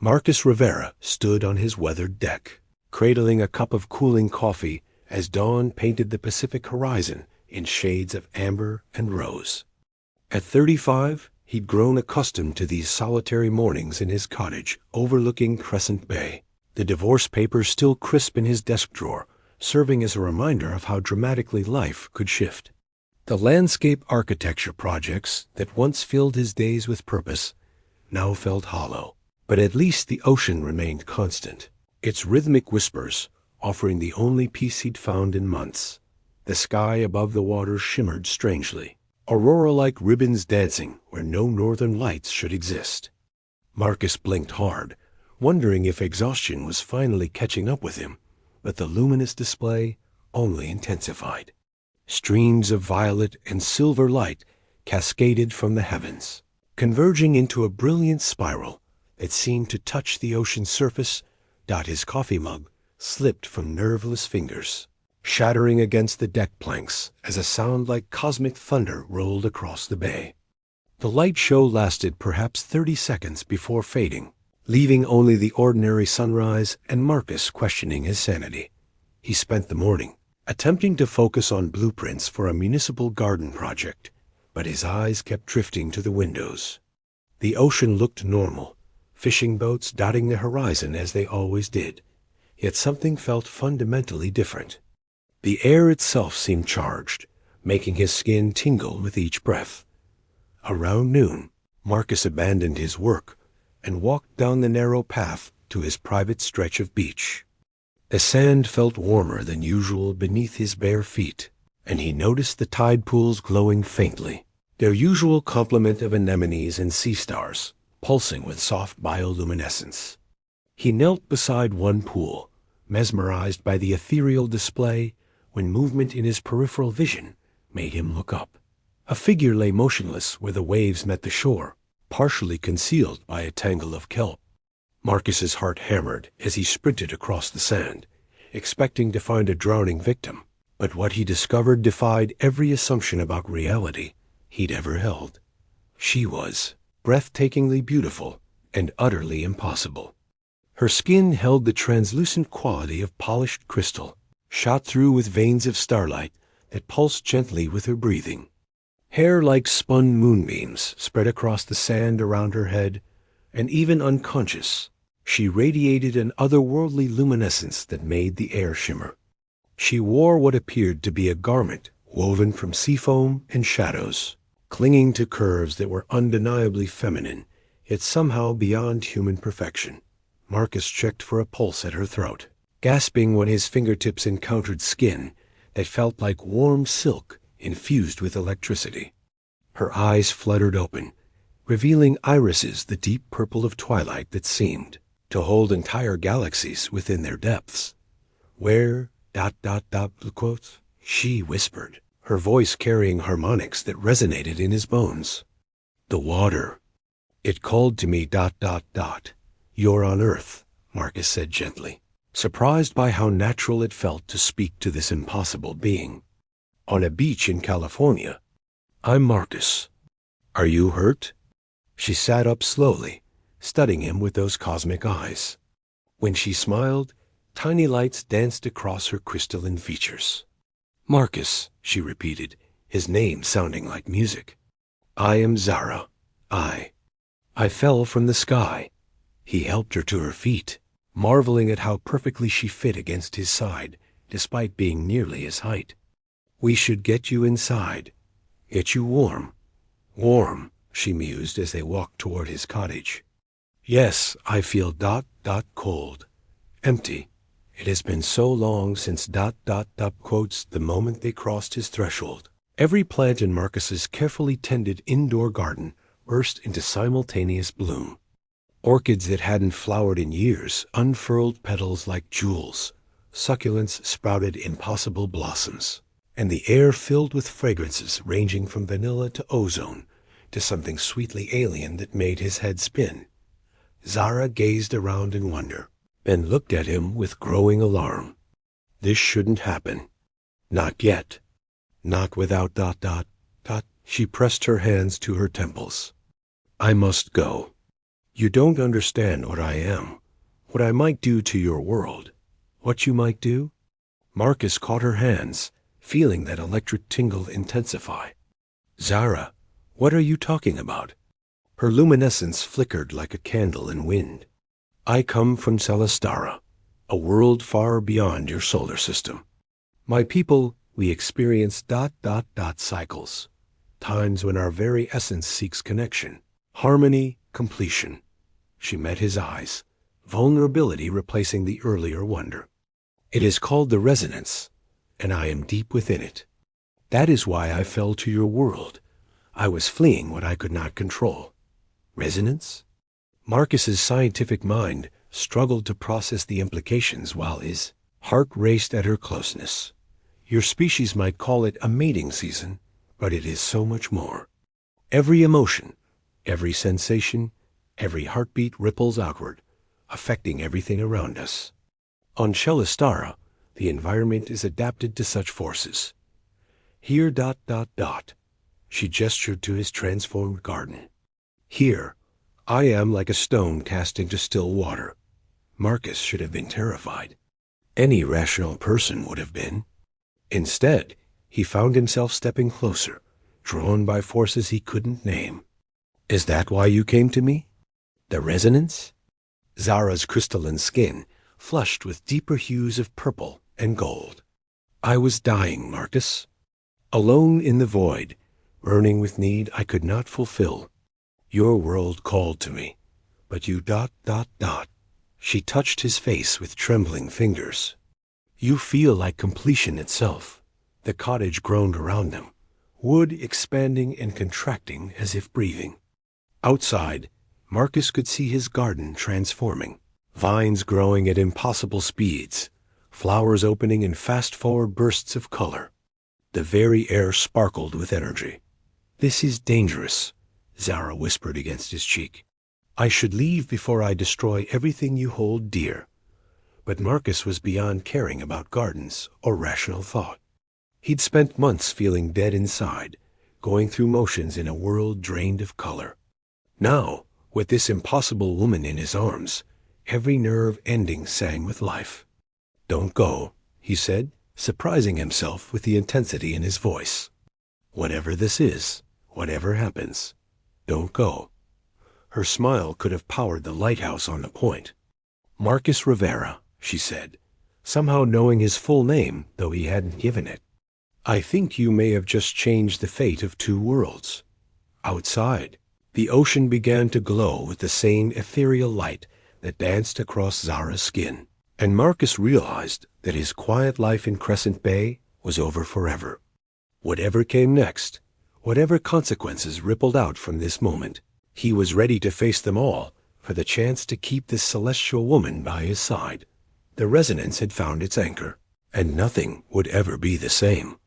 Marcus Rivera stood on his weathered deck, cradling a cup of cooling coffee as dawn painted the Pacific horizon in shades of amber and rose. At 35, he'd grown accustomed to these solitary mornings in his cottage overlooking Crescent Bay, the divorce papers still crisp in his desk drawer, serving as a reminder of how dramatically life could shift. The landscape architecture projects that once filled his days with purpose now felt hollow, but at least the ocean remained constant, its rhythmic whispers offering the only peace he'd found in months. The sky above the water shimmered strangely, aurora-like ribbons dancing where no northern lights should exist. Marcus blinked hard, wondering if exhaustion was finally catching up with him, but the luminous display only intensified. Streams of violet and silver light cascaded from the heavens, converging into a brilliant spiral that seemed to touch the ocean's surface. His coffee mug slipped from nerveless fingers, shattering against the deck planks as a sound like cosmic thunder rolled across the bay. The light show lasted perhaps 30 seconds before fading, leaving only the ordinary sunrise and Marcus questioning his sanity. He spent the morning attempting to focus on blueprints for a municipal garden project, but his eyes kept drifting to the windows. The ocean looked normal, fishing boats dotting the horizon as they always did, yet something felt fundamentally different. The air itself seemed charged, making his skin tingle with each breath. Around noon, Marcus abandoned his work and walked down the narrow path to his private stretch of beach. The sand felt warmer than usual beneath his bare feet, and he noticed the tide pools glowing faintly, their usual complement of anemones and sea stars, pulsing with soft bioluminescence. He knelt beside one pool, mesmerized by the ethereal display, when movement in his peripheral vision made him look up. A figure lay motionless where the waves met the shore, partially concealed by a tangle of kelp. Marcus's heart hammered as he sprinted across the sand, expecting to find a drowning victim, but what he discovered defied every assumption about reality he'd ever held. She was breathtakingly beautiful and utterly impossible. Her skin held the translucent quality of polished crystal, shot through with veins of starlight that pulsed gently with her breathing. Hair like spun moonbeams spread across the sand around her head, and even unconscious, she radiated an otherworldly luminescence that made the air shimmer. She wore what appeared to be a garment woven from seafoam and shadows, clinging to curves that were undeniably feminine, yet somehow beyond human perfection. Marcus checked for a pulse at her throat, gasping when his fingertips encountered skin that felt like warm silk infused with electricity. Her eyes fluttered open, revealing irises the deep purple of twilight that seemed to hold entire galaxies within their depths. Where, quote, she whispered, her voice carrying harmonics that resonated in his bones. The water. It called to me, You're on Earth, Marcus said gently, surprised by how natural it felt to speak to this impossible being. On a beach in California. I'm Marcus. Are you hurt? She sat up slowly, studying him with those cosmic eyes. When she smiled, tiny lights danced across her crystalline features. Marcus, she repeated, his name sounding like music. I am Zara. I fell from the sky. He helped her to her feet, marveling at how perfectly she fit against his side, despite being nearly his height. We should get you inside. Get you warm. Warm, she mused as they walked toward his cottage. Yes, I feel cold. Empty. It has been so long since quotes the moment they crossed his threshold. Every plant in Marcus's carefully tended indoor garden burst into simultaneous bloom. Orchids that hadn't flowered in years unfurled petals like jewels. Succulents sprouted impossible blossoms, and the air filled with fragrances ranging from vanilla to ozone to something sweetly alien that made his head spin. Zara gazed around in wonder, then looked at him with growing alarm. This shouldn't happen. Not yet. Not without She pressed her hands to her temples. I must go. You don't understand what I am, what I might do to your world, what you might do. Marcus caught her hands, feeling that electric tingle intensify. Zara, what are you talking about? Her luminescence flickered like a candle in wind. I come from Celestara, a world far beyond your solar system. My people, we experience ... cycles, times when our very essence seeks connection, harmony, completion. She met his eyes, vulnerability replacing the earlier wonder. It is called the resonance, and I am deep within it. That is why I fell to your world. I was fleeing what I could not control. Resonance? Marcus's scientific mind struggled to process the implications while his heart raced at her closeness. Your species might call it a mating season, but it is so much more. Every emotion, every sensation, every heartbeat ripples outward, affecting everything around us. On Celestara, the environment is adapted to such forces. Here ... She gestured to his transformed garden. Here, I am like a stone cast into still water. Marcus should have been terrified. Any rational person would have been. Instead, he found himself stepping closer, drawn by forces he couldn't name. Is that why you came to me? The resonance? Zara's crystalline skin flushed with deeper hues of purple and gold. I was dying, Marcus. Alone in the void, burning with need I could not fulfill. Your world called to me, but you ... She touched his face with trembling fingers. You feel like completion itself. The cottage groaned around them, wood expanding and contracting as if breathing. Outside, Marcus could see his garden transforming, vines growing at impossible speeds, flowers opening in fast-forward bursts of color. The very air sparkled with energy. This is dangerous, Zara whispered against his cheek. I should leave before I destroy everything you hold dear. But Marcus was beyond caring about gardens or rational thought. He'd spent months feeling dead inside, going through motions in a world drained of color. Now, with this impossible woman in his arms, every nerve ending sang with life. Don't go, he said, surprising himself with the intensity in his voice. Whatever this is, whatever happens, don't go. Her smile could have powered the lighthouse on the point. Marcus Rivera, she said, somehow knowing his full name, though he hadn't given it. I think you may have just changed the fate of two worlds. Outside, the ocean began to glow with the same ethereal light that danced across Zara's skin, and Marcus realized that his quiet life in Crescent Bay was over forever. Whatever came next, whatever consequences rippled out from this moment, he was ready to face them all for the chance to keep this celestial woman by his side. The resonance had found its anchor, and nothing would ever be the same.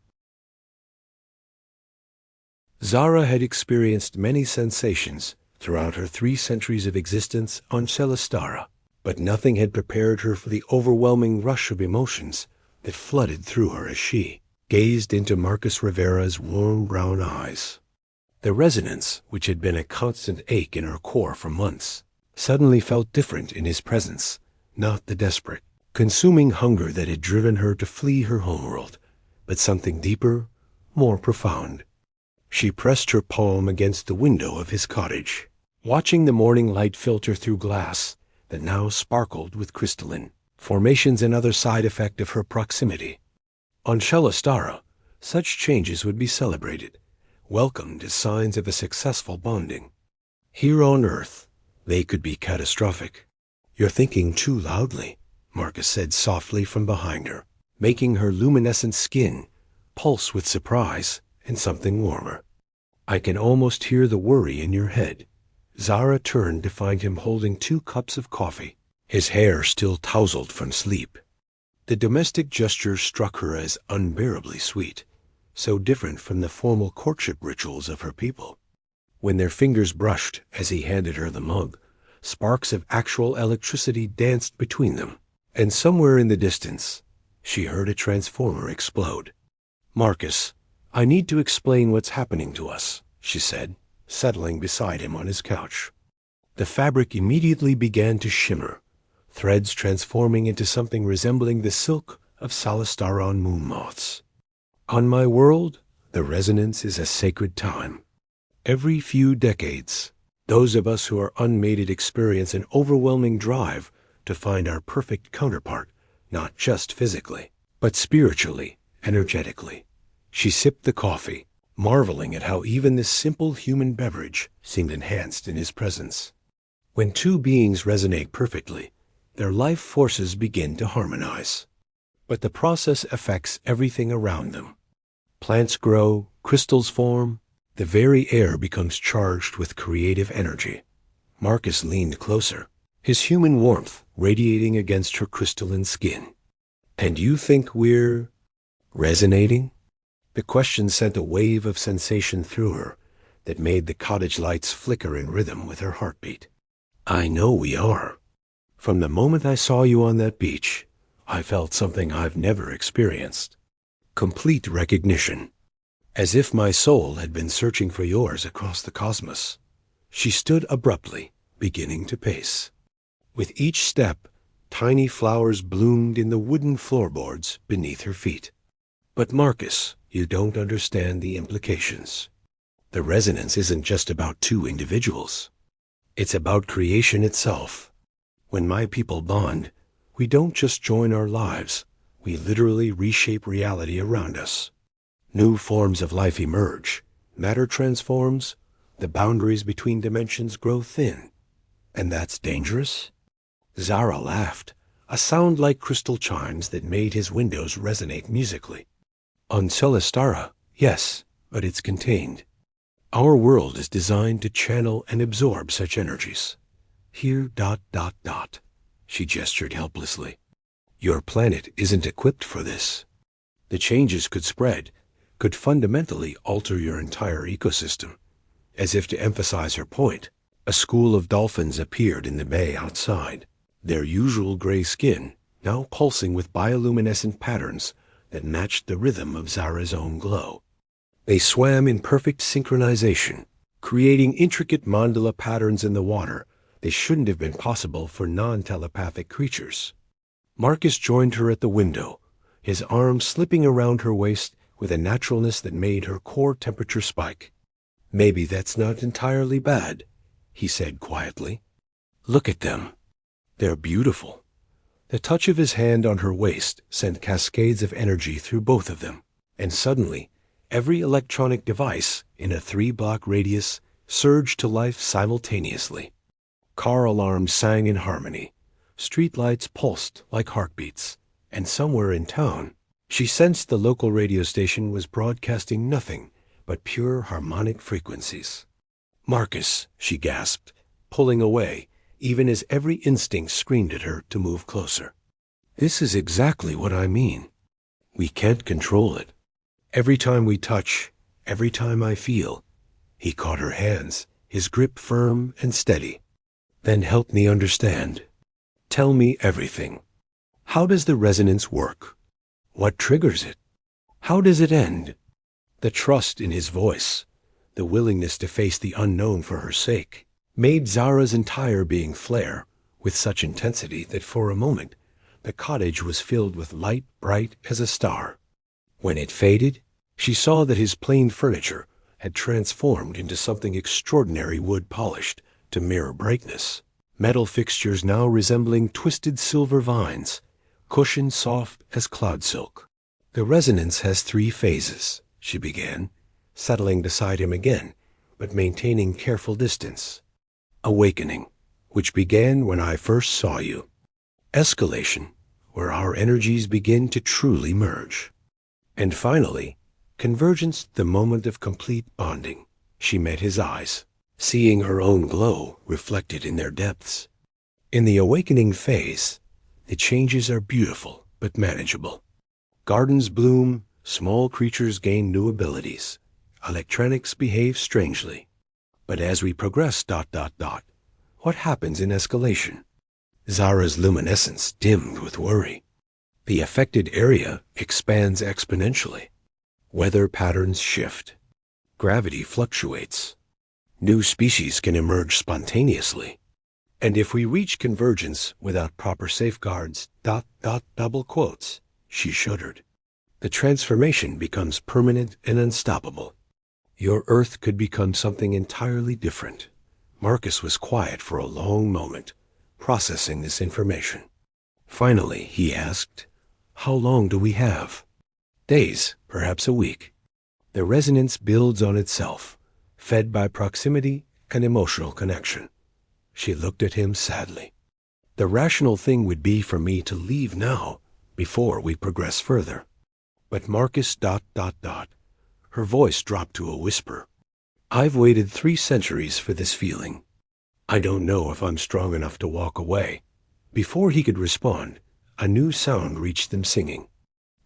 Zara had experienced many sensations throughout her 3 centuries of existence on Celestara, but nothing had prepared her for the overwhelming rush of emotions that flooded through her as she gazed into Marcus Rivera's warm brown eyes. The resonance, which had been a constant ache in her core for months, suddenly felt different in his presence, not the desperate, consuming hunger that had driven her to flee her homeworld, but something deeper, more profound. She pressed her palm against the window of his cottage, watching the morning light filter through glass that now sparkled with crystalline formations, another side effect of her proximity. On Celestara, such changes would be celebrated, welcomed as signs of a successful bonding. Here on Earth, they could be catastrophic. You're thinking too loudly, Marcus said softly from behind her, making her luminescent skin pulse with surprise and something warmer. I can almost hear the worry in your head. Zara turned to find him holding 2 cups of coffee, his hair still tousled from sleep. The domestic gesture struck her as unbearably sweet, so different from the formal courtship rituals of her people. When their fingers brushed as he handed her the mug, sparks of actual electricity danced between them, and somewhere in the distance, she heard a transformer explode. Marcus, I need to explain what's happening to us, she said, settling beside him on his couch. The fabric immediately began to shimmer, threads transforming into something resembling the silk of Salastaron moon moths. On my world, the resonance is a sacred time. Every few decades, those of us who are unmated experience an overwhelming drive to find our perfect counterpart, not just physically, but spiritually, energetically. She sipped the coffee, marveling at how even this simple human beverage seemed enhanced in his presence. When two beings resonate perfectly, their life forces begin to harmonize. But the process affects everything around them. Plants grow, crystals form, the very air becomes charged with creative energy. Marcus leaned closer, his human warmth radiating against her crystalline skin. "And you think we're resonating?" The question sent a wave of sensation through her that made the cottage lights flicker in rhythm with her heartbeat. "I know we are. From the moment I saw you on that beach, I felt something I've never experienced. Complete recognition. As if my soul had been searching for yours across the cosmos." She stood abruptly, beginning to pace. With each step, tiny flowers bloomed in the wooden floorboards beneath her feet. "But Marcus, you don't understand the implications. The resonance isn't just about two individuals. It's about creation itself. When my people bond, we don't just join our lives, we literally reshape reality around us. New forms of life emerge, matter transforms, the boundaries between dimensions grow thin. And that's dangerous?" Zara laughed, a sound like crystal chimes that made his windows resonate musically. "On Celestara, yes, but it's contained. Our world is designed to channel and absorb such energies. Here, ... She gestured helplessly. "Your planet isn't equipped for this. The changes could spread, could fundamentally alter your entire ecosystem." As if to emphasize her point, a school of dolphins appeared in the bay outside, their usual gray skin now pulsing with bioluminescent patterns that matched the rhythm of Zara's own glow. They swam in perfect synchronization, creating intricate mandala patterns in the water that shouldn't have been possible for non-telepathic creatures. Marcus joined her at the window, his arm slipping around her waist with a naturalness that made her core temperature spike. "Maybe that's not entirely bad," he said quietly. "Look at them. They're beautiful." The touch of his hand on her waist sent cascades of energy through both of them, and suddenly, every electronic device in a 3-block radius surged to life simultaneously. Car alarms sang in harmony, streetlights pulsed like heartbeats, and somewhere in town, she sensed the local radio station was broadcasting nothing but pure harmonic frequencies. "Marcus," she gasped, pulling away, even as every instinct screamed at her to move closer. "This is exactly what I mean. We can't control it. Every time we touch, every time I feel." He caught her hands, his grip firm and steady. "Then help me understand. Tell me everything. How does the resonance work? What triggers it? How does it end?" The trust in his voice, the willingness to face the unknown for her sake, made Zara's entire being flare with such intensity that for a moment the cottage was filled with light bright as a star. When it faded, she saw that his plain furniture had transformed into something extraordinary, wood polished to mirror brightness, metal fixtures now resembling twisted silver vines, cushions soft as cloud silk. "The resonance has 3 phases," she began, settling beside him again, but maintaining careful distance. "Awakening, which began when I first saw you. Escalation, where our energies begin to truly merge. And finally, convergence, the moment of complete bonding." She met his eyes, seeing her own glow reflected in their depths. "In the awakening phase, the changes are beautiful but manageable. Gardens bloom, small creatures gain new abilities, electronics behave strangely. But as we progress ... what happens in escalation?" Zara's luminescence dimmed with worry. "The affected area expands exponentially. Weather patterns shift. Gravity fluctuates. New species can emerge spontaneously. And if we reach convergence without proper safeguards, double quotes, she shuddered. The transformation becomes permanent and unstoppable. Your Earth could become something entirely different. Marcus was quiet for a long moment, processing this information. Finally, he asked, "How long do we have?" "Days, perhaps a week." The resonance builds on itself, fed by proximity and emotional connection. She looked at him sadly. "The rational thing would be for me to leave now, before we progress further." But Marcus ... Her voice dropped to a whisper. "I've waited 3 centuries for this feeling. I don't know if I'm strong enough to walk away." Before he could respond, a new sound reached them singing.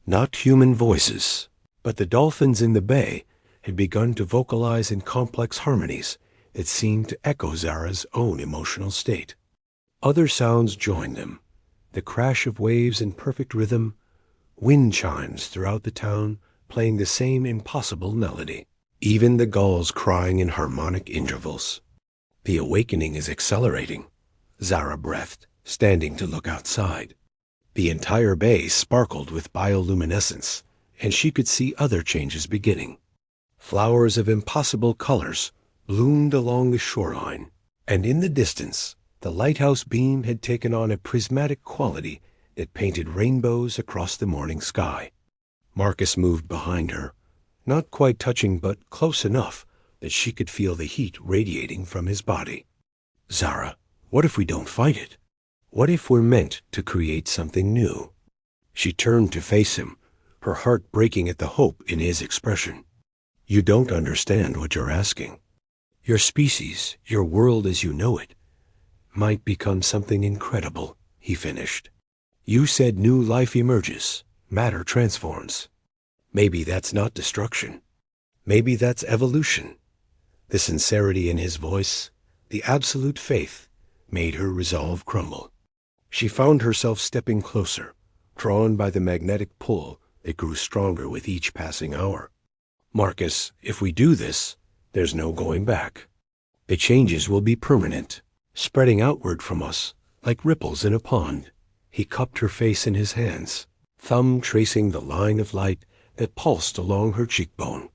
Not human voices, but the dolphins in the bay had begun to vocalize in complex harmonies that seemed to echo Zara's own emotional state. Other sounds joined them, the crash of waves in perfect rhythm, wind chimes throughout the town playing the same impossible melody, even the gulls crying in harmonic intervals. "The awakening is accelerating," Zara breathed, standing to look outside. The entire bay sparkled with bioluminescence, and she could see other changes beginning. Flowers of impossible colors bloomed along the shoreline, and in the distance, the lighthouse beam had taken on a prismatic quality that painted rainbows across the morning sky. Marcus moved behind her, not quite touching but close enough that she could feel the heat radiating from his body. "Zara, what if we don't fight it? What if we're meant to create something new?" She turned to face him, her heart breaking at the hope in his expression. "You don't understand what you're asking. Your species, your world as you know it, might become something incredible," he finished. "You said new life emerges, matter transforms. Maybe that's not destruction. Maybe that's evolution." The sincerity in his voice, the absolute faith, made her resolve crumble. She found herself stepping closer, drawn by the magnetic pull that grew stronger with each passing hour. "Marcus, if we do this, there's no going back. The changes will be permanent, spreading outward from us like ripples in a pond." He cupped her face in his hands, thumb tracing the line of light that pulsed along her cheekbone.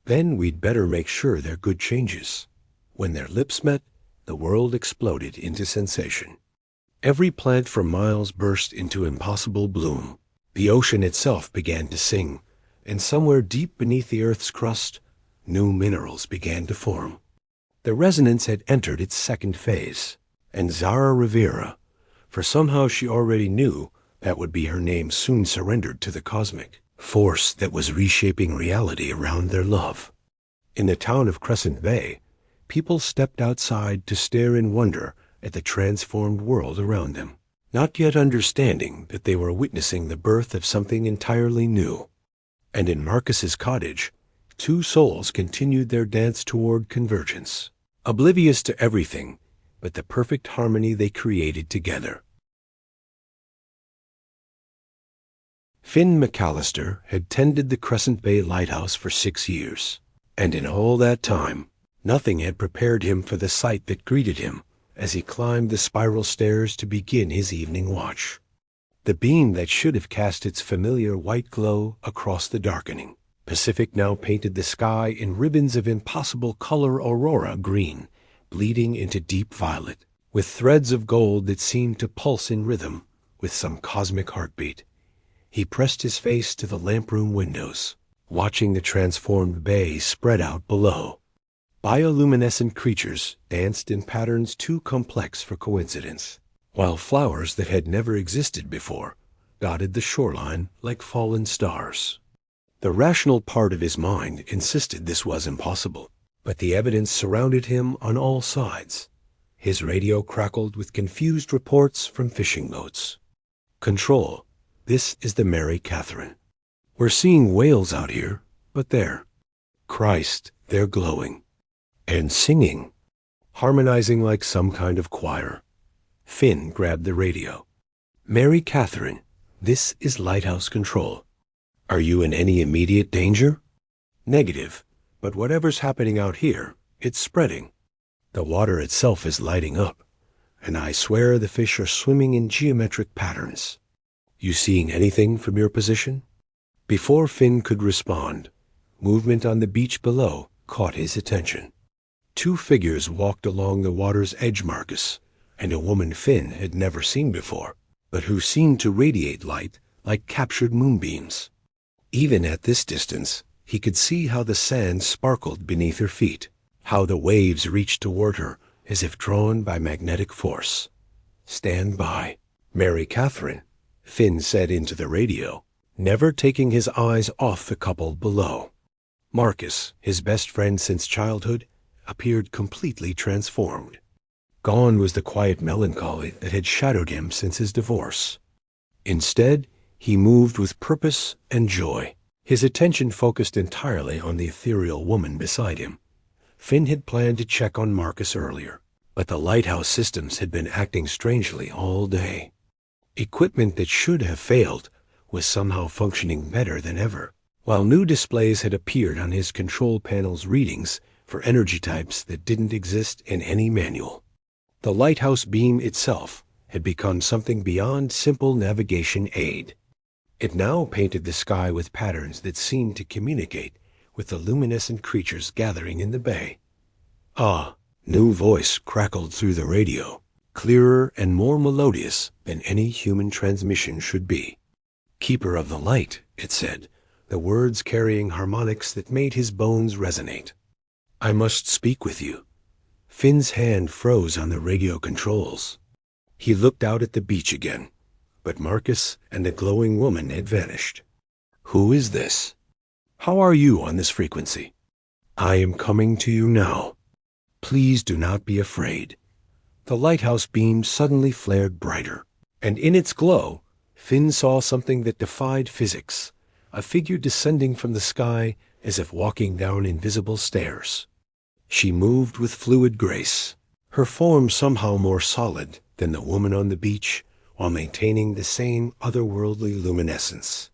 "Then we'd better make sure they're good changes." When their lips met, the world exploded into sensation. Every plant for miles burst into impossible bloom. The ocean itself began to sing, and somewhere deep beneath the Earth's crust, new minerals began to form. The resonance had entered its second phase, and Zara Rivera, for somehow she already knew that would be her name, soon surrendered to the cosmic force that was reshaping reality around their love. In the town of Crescent Bay, people stepped outside to stare in wonder at the transformed world around them, not yet understanding that they were witnessing the birth of something entirely new. And in Marcus's cottage, 2 souls continued their dance toward convergence, oblivious to everything but the perfect harmony they created together. Finn McAllister had tended the Crescent Bay Lighthouse for 6 years, and in all that time, nothing had prepared him for the sight that greeted him as he climbed the spiral stairs to begin his evening watch. The beam that should have cast its familiar white glow across the darkening Pacific now painted the sky in ribbons of impossible color aurora green, bleeding into deep violet, with threads of gold that seemed to pulse in rhythm with some cosmic heartbeat. He pressed his face to the lamproom windows, watching the transformed bay spread out below. Bioluminescent creatures danced in patterns too complex for coincidence, while flowers that had never existed before dotted the shoreline like fallen stars. The rational part of his mind insisted this was impossible, but the evidence surrounded him on all sides. His radio crackled with confused reports from fishing boats. "Control, this is the Mary Catherine. We're seeing whales out here, but there. Christ, they're glowing. And singing, harmonizing like some kind of choir." Finn grabbed the radio. "Mary Catherine, this is Lighthouse Control. Are you in any immediate danger?" "Negative, but whatever's happening out here, it's spreading. The water itself is lighting up. and I swear the fish are swimming in geometric patterns. You seeing anything from your position?" Before Finn could respond, movement on the beach below caught his attention. Two figures walked along the water's edge, Marcus, and a woman Finn had never seen before, but who seemed to radiate light like captured moonbeams. Even at this distance, he could see how the sand sparkled beneath her feet, how the waves reached toward her as if drawn by magnetic force. "Stand by, Mary Catherine," Finn said into the radio, never taking his eyes off the couple below. Marcus, his best friend since childhood, appeared completely transformed. Gone was the quiet melancholy that had shadowed him since his divorce. Instead, he moved with purpose and joy, his attention focused entirely on the ethereal woman beside him. Finn had planned to check on Marcus earlier, but the lighthouse systems had been acting strangely all day. Equipment that should have failed was somehow functioning better than ever, while new displays had appeared on his control panel's readings for energy types that didn't exist in any manual. The lighthouse beam itself had become something beyond simple navigation aid. It now painted the sky with patterns that seemed to communicate with the luminescent creatures gathering in the bay. "Ah," new voice crackled through the radio, clearer and more melodious than any human transmission should be. "Keeper of the light," it said, the words carrying harmonics that made his bones resonate. "I must speak with you." Finn's hand froze on the radio controls. He looked out at the beach again, but Marcus and the glowing woman had vanished. "Who is this? How are you on this frequency?" "I am coming to you now. Please do not be afraid." The lighthouse beam suddenly flared brighter, and in its glow, Finn saw something that defied physics, a figure descending from the sky as if walking down invisible stairs. She moved with fluid grace, her form somehow more solid than the woman on the beach, while maintaining the same otherworldly luminescence.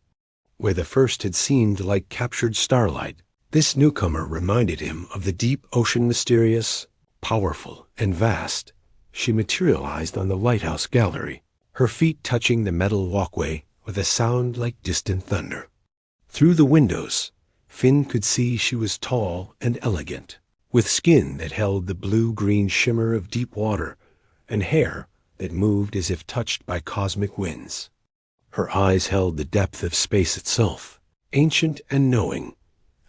Where the first had seemed like captured starlight, this newcomer reminded him of the deep ocean, mysterious, powerful, and vast. She materialized on the lighthouse gallery, her feet touching the metal walkway with a sound like distant thunder. Through the windows, Finn could see she was tall and elegant, with skin that held the blue-green shimmer of deep water and hair that moved as if touched by cosmic winds. Her eyes held the depth of space itself, ancient and knowing.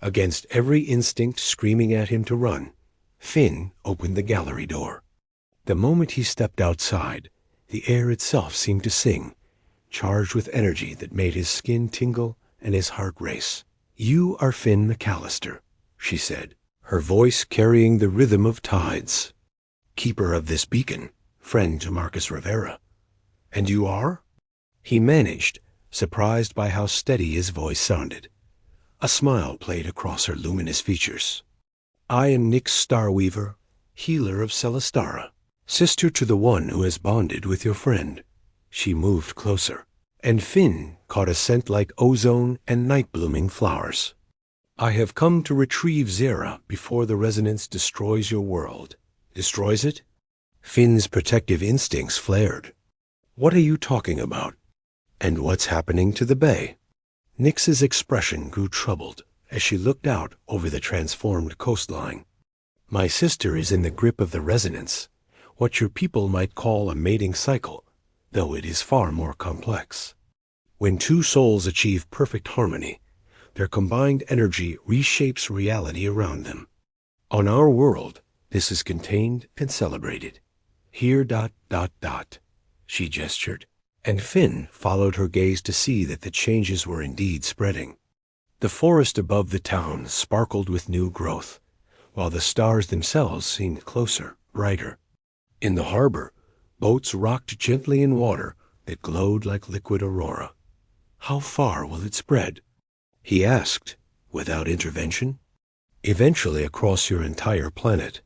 Against every instinct screaming at him to run, Finn opened the gallery door. The moment he stepped outside, the air itself seemed to sing, charged with energy that made his skin tingle and his heart race. "You are Finn McAllister," she said, her voice carrying the rhythm of tides. "Keeper of this beacon, friend to Marcus Rivera. And you are?" He managed, surprised by how steady his voice sounded. A smile played across her luminous features. "I am Nyx Starweaver, healer of Celestara, sister to the one who has bonded with your friend." She moved closer, and Finn caught a scent like ozone and night-blooming flowers. "I have come to retrieve Zera before the resonance destroys your world." "Destroys it?" Finn's protective instincts flared. "What are you talking about? And what's happening to the bay?" Nyx's expression grew troubled as she looked out over the transformed coastline. "My sister is in the grip of the resonance, what your people might call a mating cycle, though it is far more complex. When two souls achieve perfect harmony, their combined energy reshapes reality around them. On our world, this is contained and celebrated. Here ... She gestured, and Finn followed her gaze to see that the changes were indeed spreading. The forest above the town sparkled with new growth, while the stars themselves seemed closer, brighter. In the harbor, boats rocked gently in water that glowed like liquid aurora. "How far will it spread?" he asked, "without intervention?" "Eventually across your entire planet.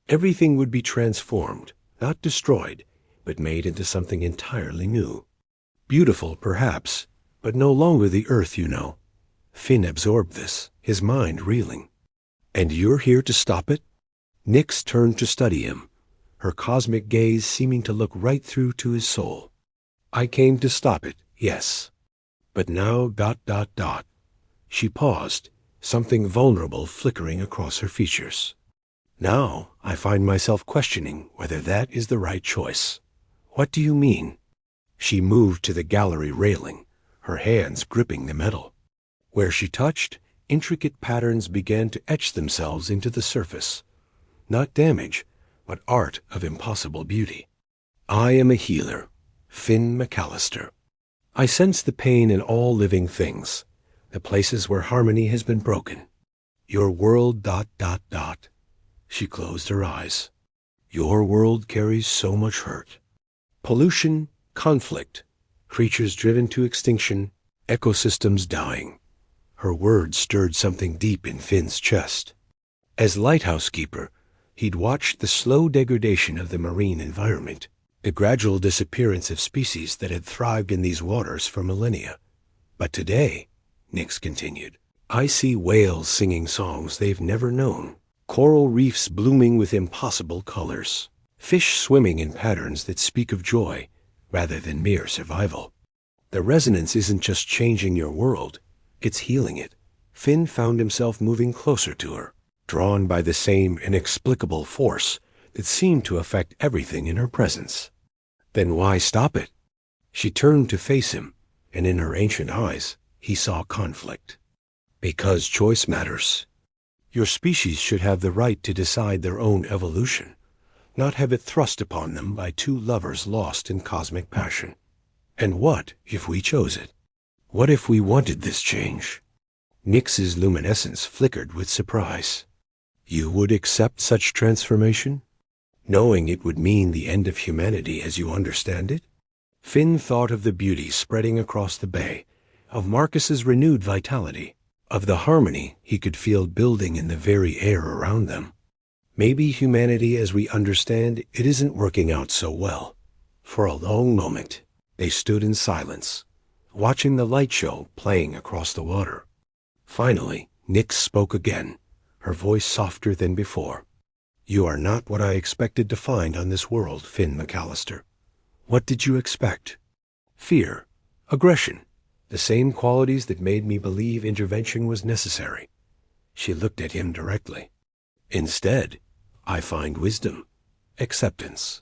Everything would be transformed, not destroyed, but made into something entirely new. Beautiful, perhaps, but no longer the Earth, you know." Finn absorbed this, his mind reeling. "And you're here to stop it?" Nyx turned to study him, her cosmic gaze seeming to look right through to his soul. I came to stop it, yes. But now ... She paused, something vulnerable flickering across her features. Now I find myself questioning whether that is the right choice. What do you mean? She moved to the gallery railing, her hands gripping the metal. Where she touched, intricate patterns began to etch themselves into the surface. Not damage, but art of impossible beauty. I am a healer, Finn McAllister. I sense the pain in all living things, the places where harmony has been broken. Your world ... She closed her eyes. Your world carries so much hurt. Pollution, conflict, creatures driven to extinction, ecosystems dying. Her words stirred something deep in Finn's chest. As lighthouse keeper, he'd watched the slow degradation of the marine environment, the gradual disappearance of species that had thrived in these waters for millennia. But today, Nix continued, I see whales singing songs they've never known, coral reefs blooming with impossible colors, fish swimming in patterns that speak of joy rather than mere survival. The resonance isn't just changing your world, it's healing it. Finn found himself moving closer to her, drawn by the same inexplicable force that seemed to affect everything in her presence. Then why stop it? She turned to face him, and in her ancient eyes, he saw conflict. Because choice matters. Your species should have the right to decide their own evolution, not have it thrust upon them by two lovers lost in cosmic passion. And what if we chose it? What if we wanted this change? Nix's luminescence flickered with surprise. You would accept such transformation? Knowing it would mean the end of humanity as you understand it? Finn thought of the beauty spreading across the bay, of Marcus's renewed vitality, of the harmony he could feel building in the very air around them. Maybe humanity as we understand it isn't working out so well. For a long moment, they stood in silence, watching the light show playing across the water. Finally, Nix spoke again, her voice softer than before. You are not what I expected to find on this world, Finn McAllister. What did you expect? Fear, aggression, the same qualities that made me believe intervention was necessary. She looked at him directly. Instead, I find wisdom, acceptance,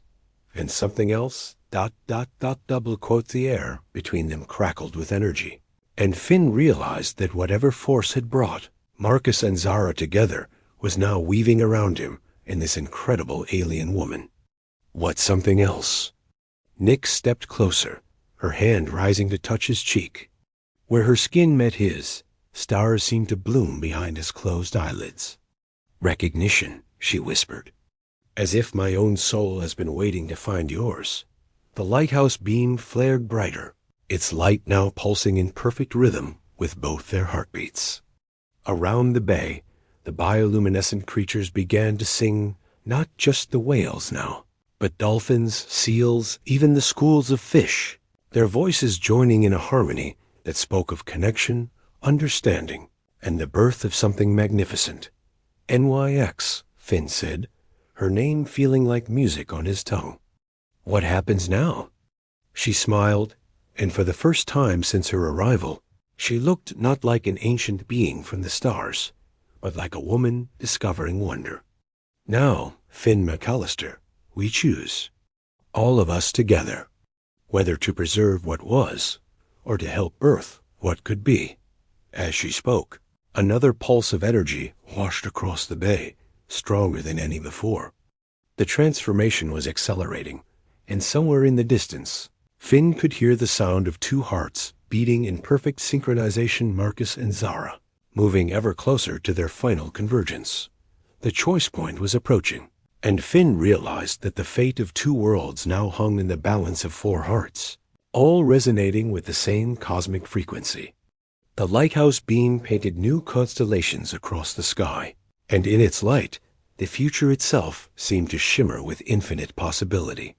and something else ... Double quote the air between them crackled with energy. And Finn realized that whatever force had brought Marcus and Zara together was now weaving around him in this incredible alien woman. What something else? Nix stepped closer, her hand rising to touch his cheek. Where her skin met his, stars seemed to bloom behind his closed eyelids. Recognition, she whispered. As if my own soul has been waiting to find yours. The lighthouse beam flared brighter, its light now pulsing in perfect rhythm with both their heartbeats. Around the bay, the bioluminescent creatures began to sing, not just the whales now, but dolphins, seals, even the schools of fish, their voices joining in a harmony that spoke of connection, understanding, and the birth of something magnificent. NYX, Finn said, her name feeling like music on his tongue. What happens now? She smiled, and for the first time since her arrival, she looked not like an ancient being from the stars, but like a woman discovering wonder. Now, Finn McAllister, we choose, all of us together, whether to preserve what was, or to help birth what could be. As she spoke, another pulse of energy washed across the bay, stronger than any before. The transformation was accelerating, and somewhere in the distance, Finn could hear the sound of two hearts beating in perfect synchronization, Marcus and Zara, moving ever closer to their final convergence. The choice point was approaching, and Finn realized that the fate of two worlds now hung in the balance of four hearts, all resonating with the same cosmic frequency. The lighthouse beam painted new constellations across the sky, and in its light, the future itself seemed to shimmer with infinite possibility.